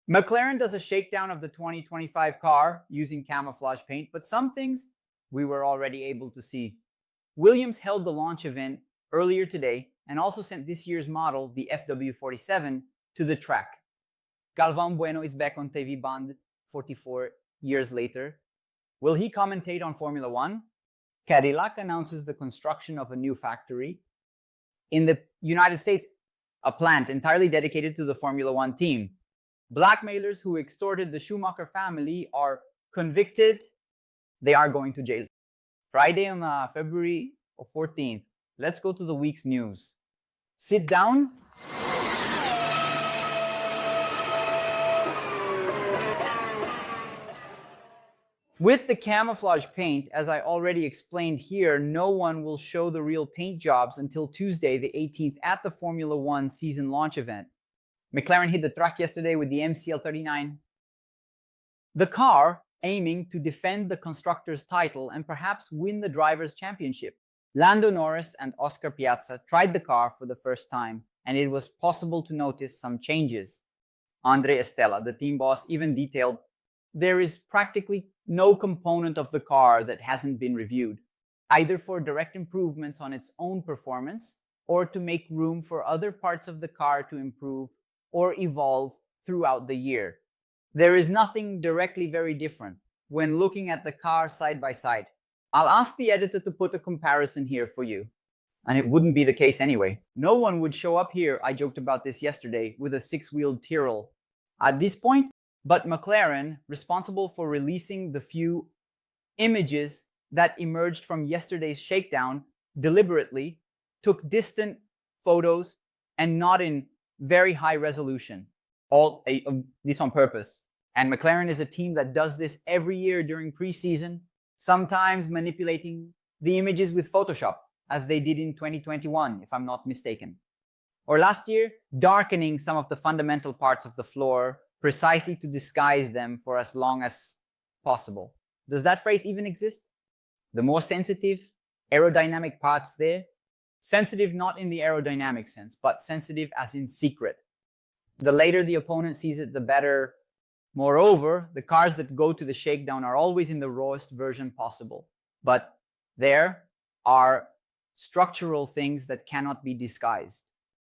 McLaren does a shakedown of the 2025 car using camouflage paint, but some things we were already able to see. Williams held the launch event earlier today and also sent this year's model, the FW47, to the track. Galvão Bueno is back on TV Band 44 years later. Will he commentate on Formula One? Cadillac announces the construction of a new factory. In the United States, a plant entirely dedicated to the Formula One team. Blackmailers who extorted the Schumacher family are convicted. They are going to jail. Friday on February 14th. Let's go to the week's news. Sit down. With the camouflage paint, as I already explained here, no one will show the real paint jobs until Tuesday, the 18th, at the Formula One season launch event. McLaren hit the track yesterday with the MCL39. The car aiming to defend the constructor's title and perhaps win the driver's championship. Lando Norris and Oscar Piastri tried the car for the first time, and it was possible to notice some changes. Andrea Stella, the team boss, even detailed, there is practically no component of the car that hasn't been reviewed, either for direct improvements on its own performance or to make room for other parts of the car to improve or evolve throughout the year. There is nothing directly very different when looking at the car side by side. I'll ask the editor to put a comparison here for you. And it wouldn't be the case anyway. No one would show up here, I joked about this yesterday, with a six-wheeled Tyrrell at this point, but McLaren, responsible for releasing the few images that emerged from yesterday's shakedown, deliberately took distant photos and not in very high resolution. This on purpose. And McLaren is a team that does this every year during preseason, sometimes manipulating the images with Photoshop, as they did in 2021, if I'm not mistaken. Or last year, darkening some of the fundamental parts of the floor precisely to disguise them for as long as possible. Does that phrase even exist? The more sensitive aerodynamic parts there, sensitive not in the aerodynamic sense, but sensitive as in secret. The later the opponent sees it, the better. Moreover, the cars that go to the shakedown are always in the rawest version possible. But there are structural things that cannot be disguised.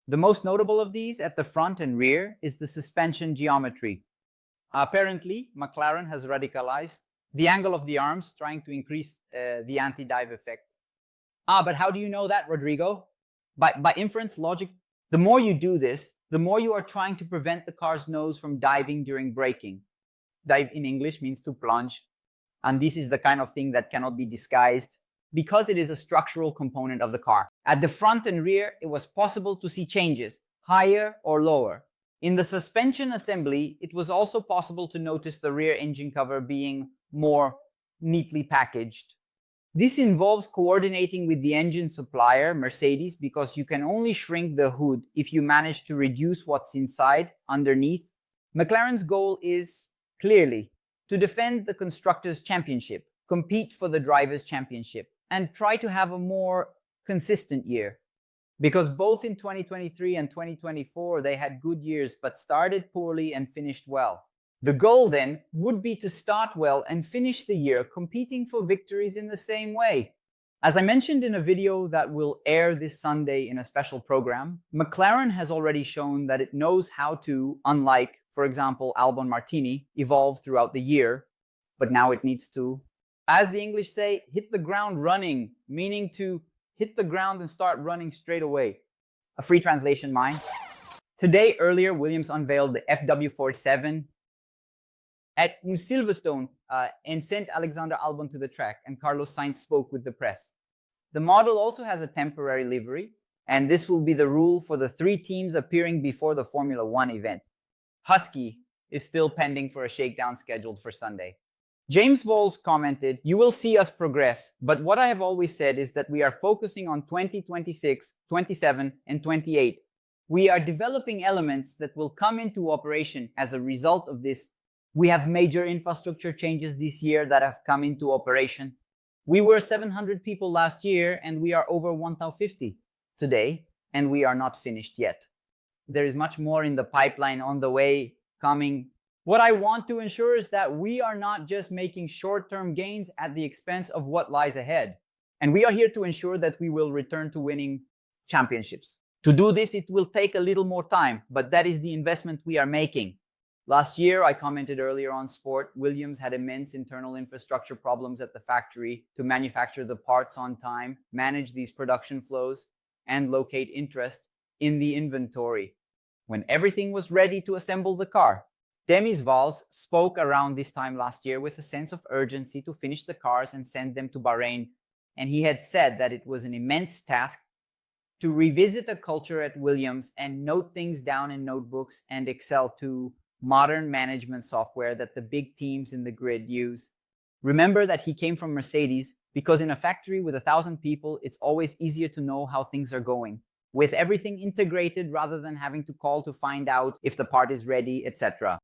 The most notable of these at the front and rear is the suspension geometry. Apparently, McLaren has radicalized the angle of the arms, trying to increase the anti-dive effect. But how do you know that, Rodrigo? By inference logic, the more you do this, the more you are trying to prevent the car's nose from diving during braking. Dive in English means to plunge. And this is the kind of thing that cannot be disguised because it is a structural component of the car. At the front and rear, it was possible to see changes, higher or lower. In the suspension assembly, it was also possible to notice the rear engine cover being more neatly packaged. This involves coordinating with the engine supplier, Mercedes, because you can only shrink the hood if you manage to reduce what's inside, underneath. McLaren's goal is, clearly, to defend the Constructors' Championship, compete for the Drivers' Championship, and try to have a more consistent year. Because both in 2023 and 2024, they had good years, but started poorly and finished well. The goal then would be to start well and finish the year competing for victories in the same way. As I mentioned in a video that will air this Sunday in a special program, McLaren has already shown that it knows how to, unlike, for example, Albon Martini, evolve throughout the year, but now it needs to, as the English say, hit the ground running, meaning to hit the ground and start running straight away. A free translation, mine. Today, earlier, Williams unveiled the FW47 at Silverstone and sent Alexander Albon to the track, and Carlos Sainz spoke with the press. The model also has a temporary livery, and this will be the rule for the 3 teams appearing before the Formula One event. Husky is still pending for a shakedown scheduled for Sunday. James Voles commented, "You will see us progress, but what I have always said is that we are focusing on 2026, 27, and 28. We are developing elements that will come into operation as a result of this. We have major infrastructure changes this year that have come into operation. We were 700 people last year, and we are over 1,050 today, and we are not finished yet. There is much more in the pipeline on the way, coming What I want to ensure is that we are not just making short-term gains at the expense of what lies ahead. And we are here to ensure that we will return to winning championships. To do this, it will take a little more time, but that is the investment we are making. Last year, I commented earlier on Sport, Williams had immense internal infrastructure problems at the factory to manufacture the parts on time, manage these production flows, and locate interest in the inventory. When everything was ready to assemble the car, Demis Valls spoke around this time last year with a sense of urgency to finish the cars and send them to Bahrain, and he had said that it was an immense task to revisit a culture at Williams and note things down in notebooks and Excel to modern management software that the big teams in the grid use. Remember that he came from Mercedes because in a factory with 1,000 people, it's always easier to know how things are going, with everything integrated rather than having to call to find out if the part is ready, etc.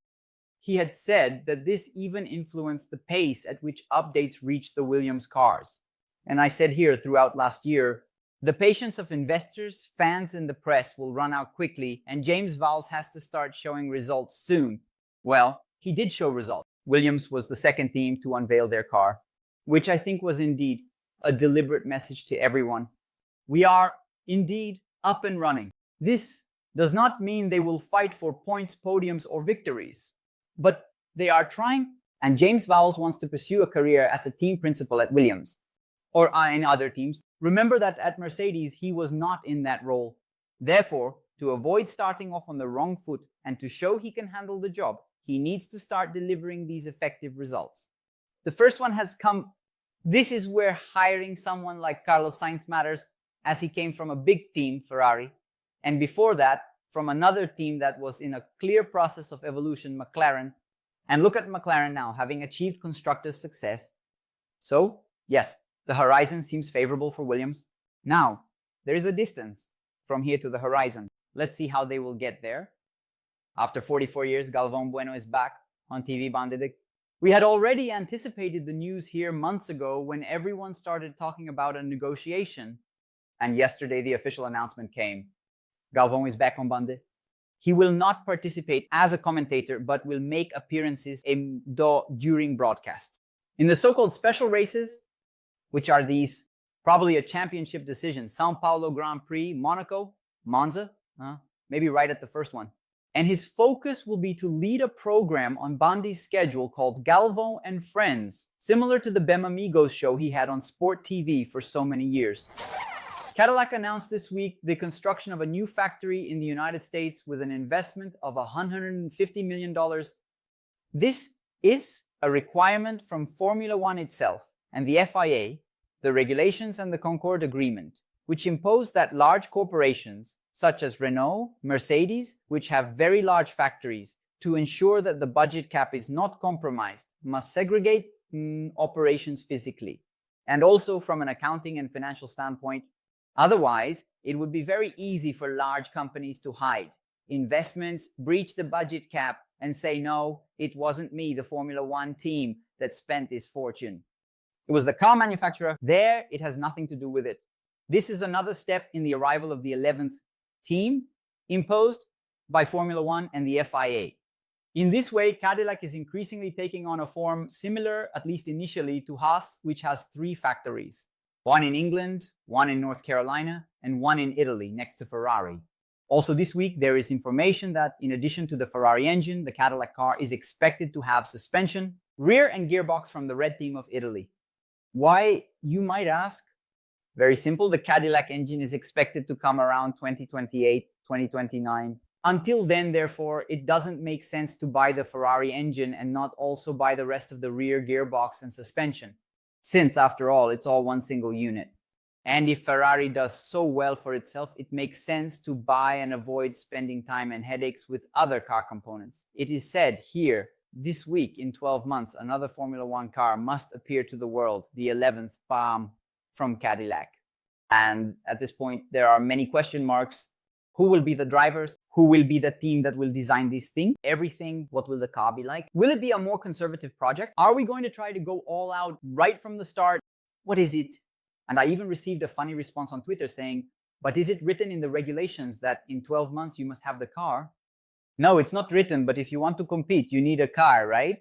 He had said that this even influenced the pace at which updates reached the Williams cars. And I said here throughout last year, the patience of investors, fans, and the press will run out quickly, and James Valls has to start showing results soon. Well, he did show results. Williams was the second team to unveil their car, which I think was indeed a deliberate message to everyone. We are indeed up and running. This does not mean they will fight for points, podiums, or victories, but they are trying, and James Valls wants to pursue a career as a team principal at Williams or in other teams. Remember that at Mercedes, he was not in that role. Therefore, to avoid starting off on the wrong foot and to show he can handle the job, he needs to start delivering these effective results. The first one has come. This is where hiring someone like Carlos Sainz matters, as he came from a big team, Ferrari, and before that, from another team that was in a clear process of evolution, McLaren. And look at McLaren now, having achieved constructors' success. So, yes, the horizon seems favorable for Williams. Now, there is a distance from here to the horizon. Let's see how they will get there. After 44 years, Galvão Bueno is back on TV Bandedig. We had already anticipated the news here months ago when everyone started talking about a negotiation. And yesterday, the official announcement came. Galvão is back on Bande. He will not participate as a commentator, but will make appearances during broadcasts. In the so-called special races, which are these, probably a championship decision, São Paulo Grand Prix, Monaco, Monza, maybe right at the first one. And his focus will be to lead a program on Bandi's schedule called Galvão and Friends, similar to the Bem Amigos show he had on Sport TV for so many years. Cadillac announced this week the construction of a new factory in the United States with an investment of $150 million. This is a requirement from Formula One itself and the FIA, the regulations and the Concord Agreement, which impose that large corporations such as Renault, Mercedes, which have very large factories, to ensure that the budget cap is not compromised, must segregate operations physically, and also from an accounting and financial standpoint. Otherwise, it would be very easy for large companies to hide investments, breach the budget cap, and say, no, it wasn't me, the Formula One team, that spent this fortune. It was the car manufacturer. There, it has nothing to do with it. This is another step in the arrival of the 11th team imposed by Formula One and the FIA. In this way, Cadillac is increasingly taking on a form similar, at least initially, to Haas, which has 3 factories. One in England, one in North Carolina, and one in Italy, next to Ferrari. Also this week, there is information that in addition to the Ferrari engine, the Cadillac car is expected to have suspension, rear and gearbox from the red team of Italy. Why, you might ask? Very simple, the Cadillac engine is expected to come around 2028, 2029. Until then, therefore, it doesn't make sense to buy the Ferrari engine and not also buy the rest of the rear gearbox and suspension, since after all, it's all one single unit. And if Ferrari does so well for itself, it makes sense to buy and avoid spending time and headaches with other car components. It is said here, this week, in 12 months, another Formula One car must appear to the world, the 11th BAM from Cadillac. And at this point, there are many question marks. Who will be the drivers? Who will be the team that will design this thing? Everything, what will the car be like? Will it be a more conservative project? Are we going to try to go all out right from the start? What is it? And I even received a funny response on Twitter saying, but is it written in the regulations that in 12 months you must have the car? No, it's not written, but if you want to compete, you need a car, right?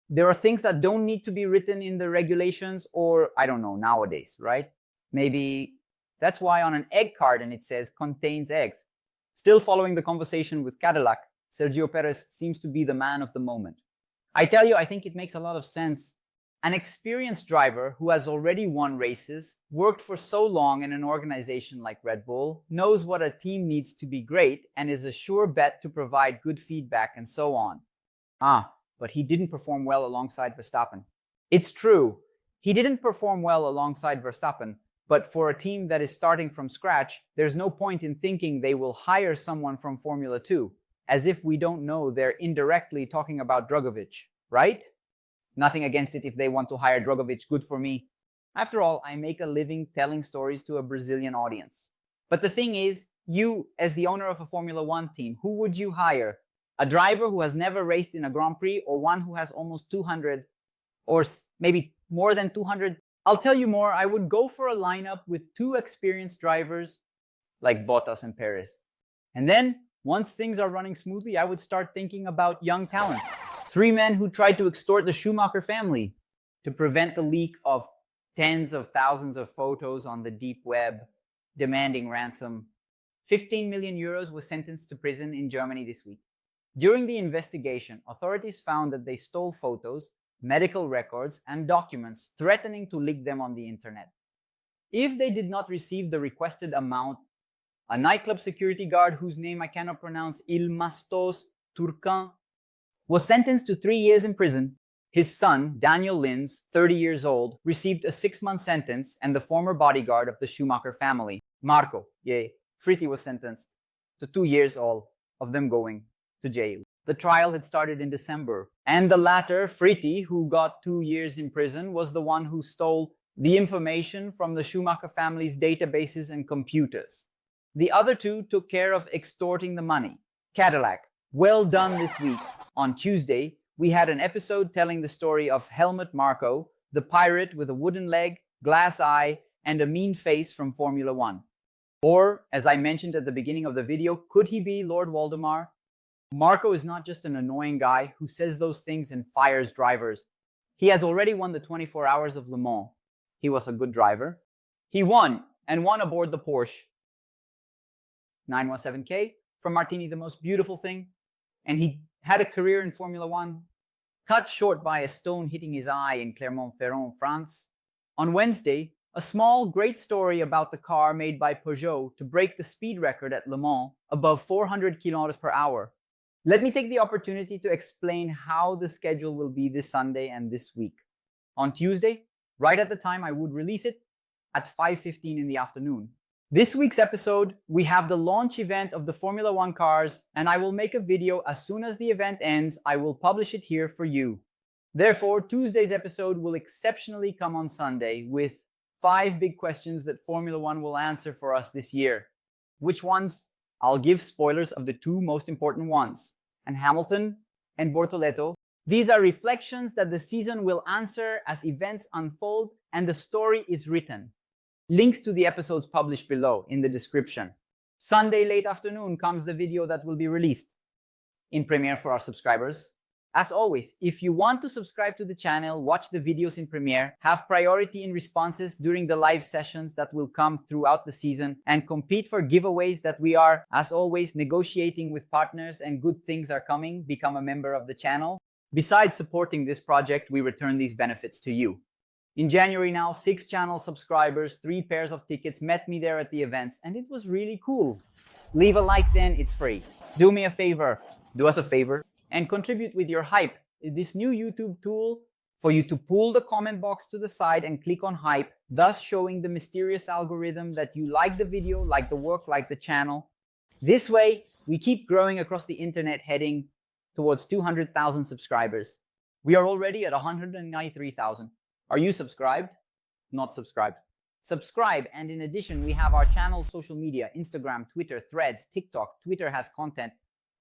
There are things that don't need to be written in the regulations, or I don't know, nowadays, right? Maybe that's why on an egg carton it says contains eggs. Still following the conversation with Cadillac, Sergio Perez seems to be the man of the moment. I tell you, I think it makes a lot of sense. An experienced driver who has already won races, worked for so long in an organization like Red Bull, knows what a team needs to be great, and is a sure bet to provide good feedback and so on. But he didn't perform well alongside Verstappen. It's true, he didn't perform well alongside Verstappen, but for a team that is starting from scratch, there's no point in thinking they will hire someone from Formula 2, as if we don't know they're indirectly talking about 𝙾𝙤𝙢𝙗𝙗, right? Nothing against it if they want to hire 𝙾𝙾𝙢𝙗, good for me. After all, I make a living telling stories to a Brazilian audience. But the thing is, you, as the owner of a Formula 1 team, who would you hire? A driver who has never raced in a Grand Prix, or one who has almost 200, or maybe more than 200? I'll tell you more, I would go for a lineup with 2 experienced drivers like Bottas and Perez. And then, once things are running smoothly, I would start thinking about young talents. 3 men who tried to extort the Schumacher family to prevent the leak of tens of thousands of photos on the deep web, demanding ransom. 15 million euros was sentenced to prison in Germany this week. During the investigation, authorities found that they stole photos, medical records, and documents, threatening to leak them on the internet. If they did not receive the requested amount, a nightclub security guard whose name I cannot pronounce, 𝘾𝙤𝙥𝙗𝙦𝙗, was sentenced to 3 years in prison. His son, Daniel Lins, 30 years old, received a 6-month sentence, and the former bodyguard of the Schumacher family, Marco Fritti, was sentenced to 2 years, all of them going to jail. The trial had started in December, and the latter, Fritti, who got 2 years in prison, was the one who stole the information from the Schumacher family's databases and computers. The other 2 took care of extorting the money. Cadillac, well done this week. On Tuesday, we had an episode telling the story of Helmut Marko, the pirate with a wooden leg, glass eye, and a mean face from Formula 1. Or, as I mentioned at the beginning of the video, could he be Lord Voldemar? Marko is not just an annoying guy who says those things and fires drivers. He has already won the 24 Hours of Le Mans. He was a good driver. He won, and won aboard the Porsche 917K from Martini, the most beautiful thing. And he had a career in Formula 1, cut short by a stone hitting his eye in Clermont-Ferrand, France. On Wednesday, a small, great story about the car made by Peugeot to break the speed record at Le Mans above 400 km/h. Let me take the opportunity to explain how the schedule will be this Sunday and this week. On Tuesday, right at the time I would release it, at 5:15 in the afternoon. This week's episode, we have the launch event of the Formula 1 cars, and I will make a video as soon as the event ends. I will publish it here for you. Therefore, Tuesday's episode will exceptionally come on Sunday with 5 big questions that Formula 1 will answer for us this year. Which ones? I'll give spoilers of the 2 most important ones, and Hamilton and Bortoleto. These are reflections that the season will answer as events unfold and the story is written. Links to the episodes published below in the description. Sunday late afternoon comes the video that will be released in Premiere for our subscribers. As always, if you want to subscribe to the channel, watch the videos in Premiere, have priority in responses during the live sessions that will come throughout the season, and compete for giveaways that we are, as always, negotiating with partners, and good things are coming, become a member of the channel. Besides supporting this project, we return these benefits to you. In January now, 6 channel subscribers, 3 pairs of tickets met me there at the events, and it was really cool. Leave a like then, it's free. Do me a favor, do us a favor, and contribute with your hype, this new YouTube tool for you to pull the comment box to the side and click on hype, thus showing the mysterious algorithm that you like the video, like the work, like the channel. This way, we keep growing across the internet, heading towards 200,000 subscribers. We are already at 193,000. Are you subscribed? Not subscribed. Subscribe, and in addition, we have our channel's social media, Instagram, Twitter, Threads, TikTok. Twitter has content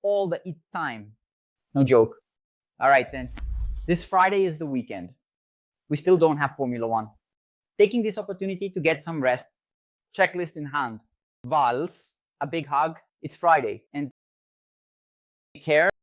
all the time. No joke. All right then. This Friday is the weekend. We still don't have Formula 1. Taking this opportunity to get some rest. Checklist in hand. Vals, a big hug. It's Friday, and care.